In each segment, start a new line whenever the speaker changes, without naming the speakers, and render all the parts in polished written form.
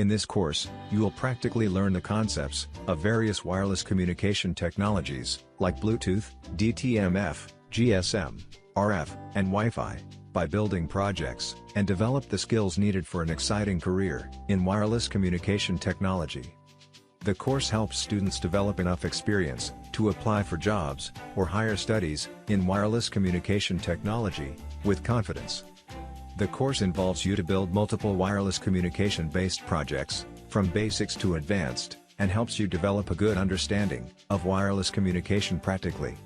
In this course, you will practically learn the concepts of various wireless communication technologies, like Bluetooth, DTMF, GSM, RF, and Wi-Fi, by building projects, and develop the skills needed for an exciting career in wireless communication technology. The course helps students develop enough experience to apply for jobs or higher studies in wireless communication technology with confidence. The course involves you to build multiple wireless communication-based projects, from basics to advanced, and helps you develop a good understanding of wireless communication practically.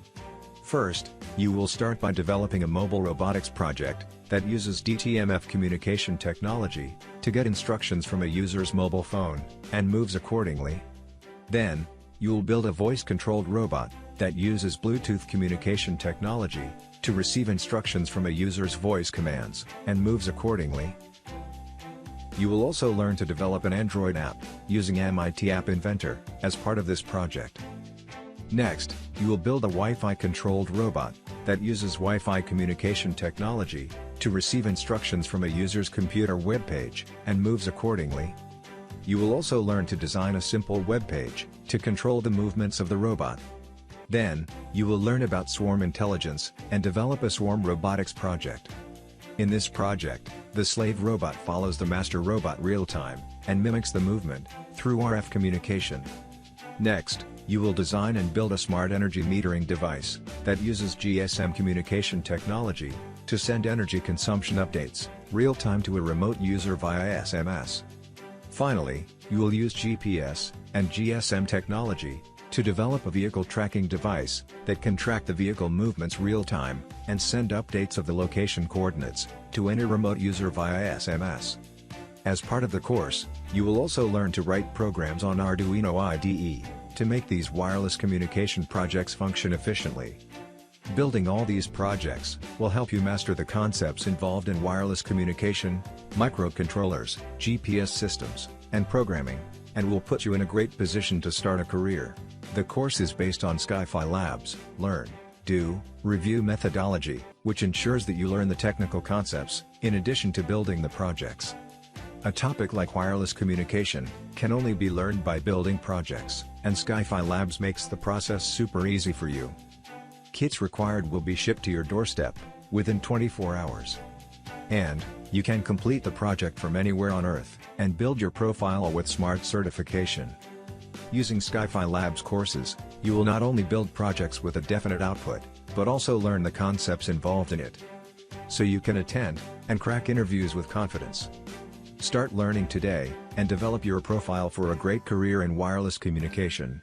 First, you will start by developing a mobile robotics project that uses DTMF communication technology to get instructions from a user's mobile phone and moves accordingly. Then, you will build a voice-controlled robot that uses Bluetooth communication technology to receive instructions from a user's voice commands and moves accordingly. You will also learn to develop an Android app using MIT App Inventor as part of this project. Next, you will build a Wi-Fi controlled robot that uses Wi-Fi communication technology to receive instructions from a user's computer web page and moves accordingly. You will also learn to design a simple web page to control the movements of the robot. Then, you will learn about swarm intelligence and develop a swarm robotics project. In this project, the slave robot follows the master robot real-time and mimics the movement through RF communication. Next, you will design and build a smart energy metering device that uses GSM communication technology to send energy consumption updates real-time to a remote user via SMS. Finally, you will use GPS and GSM technology to develop a vehicle tracking device that can track the vehicle movements real-time and send updates of the location coordinates to any remote user via SMS. As part of the course, you will also learn to write programs on Arduino IDE to make these wireless communication projects function efficiently. Building all these projects will help you master the concepts involved in wireless communication, microcontrollers, GPS systems, and programming, and will put you in a great position to start a career. The course is based on Skyfi Labs' Learn, Do, Review methodology, which ensures that you learn the technical concepts, in addition to building the projects. A topic like wireless communication can only be learned by building projects, and Skyfi Labs makes the process super easy for you. Kits required will be shipped to your doorstep within 24 hours. And you can complete the project from anywhere on Earth and build your profile with Smart certification. Using Skyfi Labs courses, you will not only build projects with a definite output, but also learn the concepts involved in it. So you can attend and crack interviews with confidence. Start learning today and develop your profile for a great career in wireless communication.